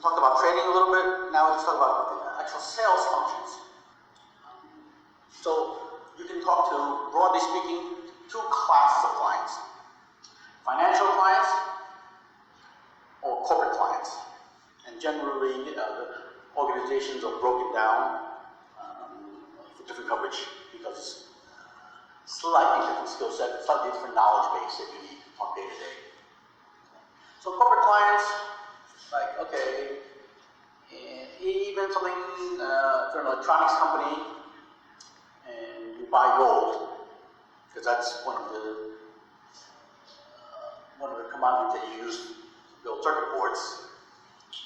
We talked about trading a little bit. Now let's talk about the actual sales functions. So you can talk to, broadly speaking, two classes of clients: financial clients or corporate clients. And generally, the organizations are broken down for different coverage because slightly different skill set, slightly different knowledge base that you need on day to day. So corporate clients, like, okay, even something, if you're an electronics company and you buy gold, because that's one of the commodities that you use to build circuit boards,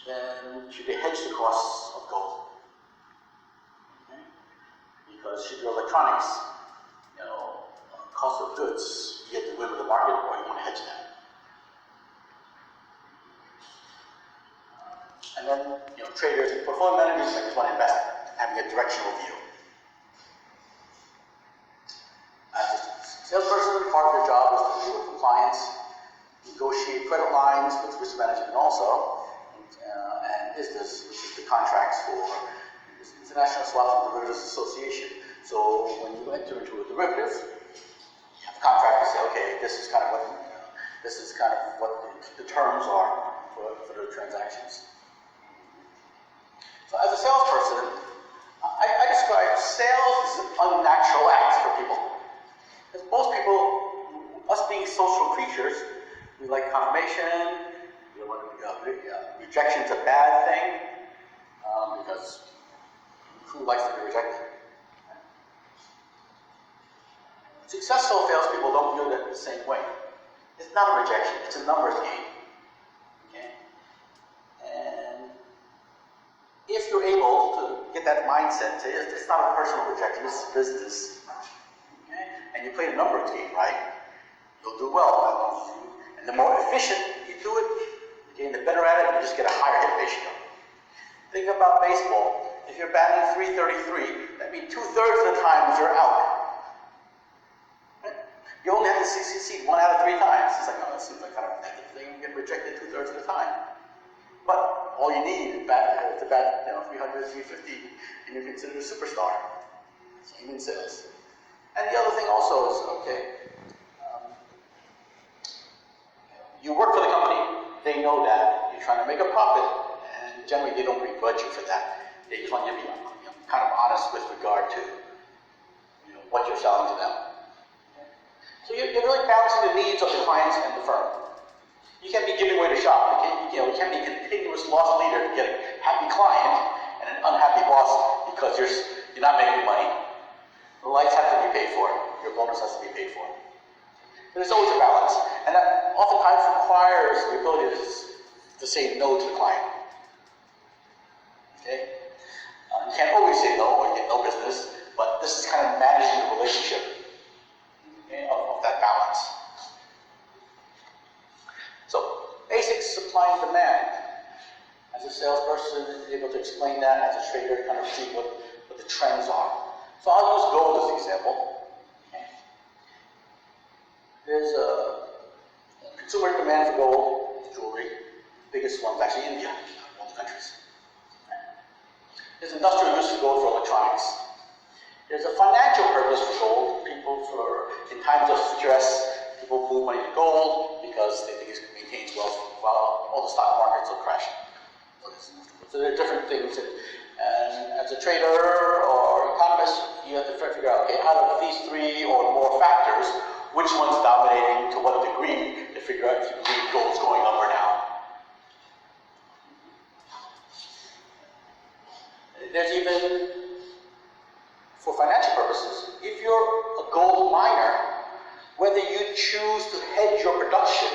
then should they hedge the costs of gold? Okay? Because should your electronics, cost of goods, you get to win with the market, or you want to hedge that? And then, traders and portfolio managers, just want to invest, having a directional view. As a salesperson, part of their job is to deal with compliance, negotiate credit lines with risk management also, and ISDAs, which is the contracts for the International Swaps and Derivatives Association. So when you enter into a derivative, you have a contract to say, okay, this is kind of what the terms are for the transactions. So as a salesperson, I describe sales as an unnatural act for people. Because most people, us being social creatures, we like confirmation, rejection's a bad thing, because who likes to be rejected? Successful salespeople don't view it the same way. It's not a rejection, it's a numbers game. Okay? And if you're able to get that mindset, say it's not a personal rejection, it's business. Okay? And you play the numbers game, right? You'll do well. And the more efficient you do it, the better at it, you just get a higher hit ratio. Think about baseball. If you're batting .333, that means 2/3 of the times you're out. Right? You only have to succeed 1 out of 3 times. It's like, oh, that seems like kind of a negative thing. You get rejected 2/3 of the time. But all you need is to bat 300, 350, and you're considered a superstar. Same in sales. And the other thing also is, okay, you work for the company. They know that you're trying to make a profit, and generally they don't begrudge you for that. They just want you to be kind of honest with regard to what you're selling to them. Okay? So you're really balancing the needs of the clients and the firm. You can't be giving away the shop. You can't be a continuous loss leader to get a happy client and an unhappy boss because you're not making money. The lights have to be paid for. Your bonus has to be paid for. There's always a balance, and that oftentimes requires the ability to say no to the client. Okay? You can't always say no or you get no business, but this is kind of managing the relationship, okay, of that balance. So, basics, supply and demand. As a salesperson, able to explain that. As a trader, kind of see what the trends are. So I'll use gold as an example. There's a consumer demand for gold, jewelry. The biggest one's actually India, one of the countries. There's industrial use for gold for electronics. There's a financial purpose for gold. In times of stress, people move money to gold because they think it maintains wealth while all the stock markets are crashing. So there are different things. And as a trader or economist, you have to figure out, okay, out of these 3 or more factors, which one's dominating, to what degree, to figure out if you believe gold's going up or down. There's even, for financial purposes, if you're a gold miner, whether you choose to hedge your production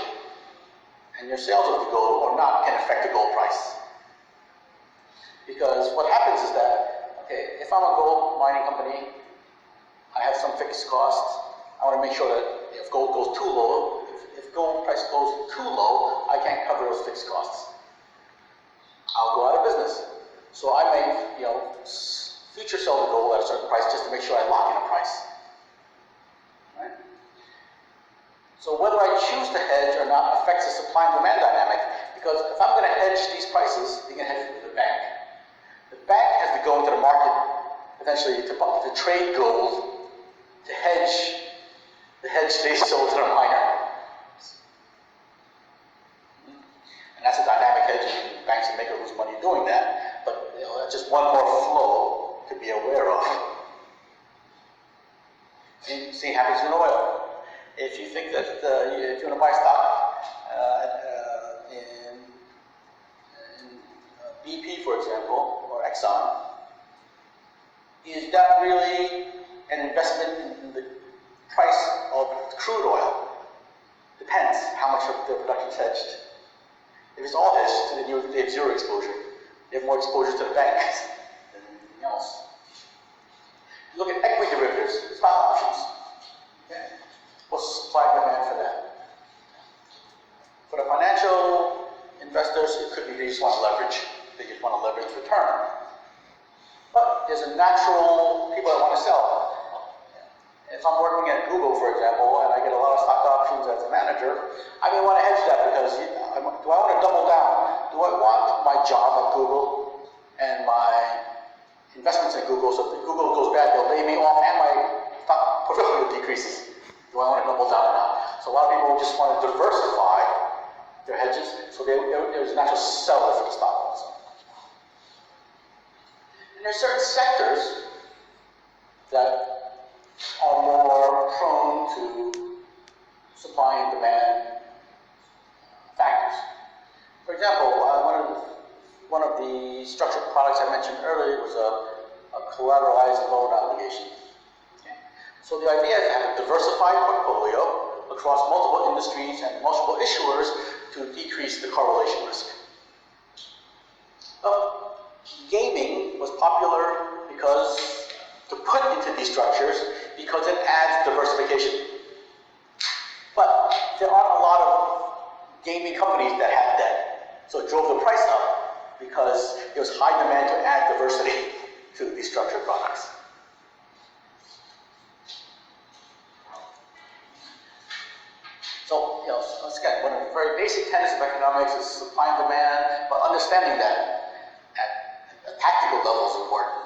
and your sales of the gold or not can affect the gold price. Because what happens is that, okay, if I'm a gold mining company, I have some fixed costs. I want to make sure that if gold goes too low, if gold price goes too low, I can't cover those fixed costs. I'll go out of business. So I may, future sell the gold at a certain price just to make sure I lock in a price. Right? So whether I choose to hedge or not affects the supply and demand dynamic, Because if I'm going to hedge these prices, you're going to hedge it with the bank. The bank has to go into the market eventually to trade gold to hedge the hedge they sold to the miner. And that's a dynamic hedge, and banks can make or lose money doing that. But that's just one more flow to be aware of. Same happens in oil. If you think that if you want to buy stock in BP, for example, or Exxon, is that really an investment in the price of crude oil? Depends how much of the production is hedged. If it's all hedged, then you have zero exposure. You have more exposure to the banks than anything else. Look at equity derivatives, stock options. Okay. What's the supply and demand for that? For the financial investors, it could be they just want to leverage. They just want to leverage return. But there's a natural people that want to sell. If I'm working at Google, for example, and I get a lot of stock options as a manager, I may want to hedge that because do I want to double down? Do I want my job at Google and my investments at Google, so if Google goes bad, they'll lay me off and my stock portfolio decreases? Do I want to double down or not? So a lot of people just want to diversify their hedges, so there's a natural seller for the stock also. And there's certain sectors that are more prone to supply and demand factors. For example, one of the structured products I mentioned earlier was a collateralized loan obligation. Okay. So the idea is to have a diversified portfolio across multiple industries and multiple issuers to decrease the correlation risk. Gaming was popular to put into these structures because it adds diversification. But there aren't a lot of gaming companies that have that. So it drove the price up because there was high demand to add diversity to these structured products. So, once again, one of the very basic tenets of economics is supply and demand, but understanding that at a tactical level is important.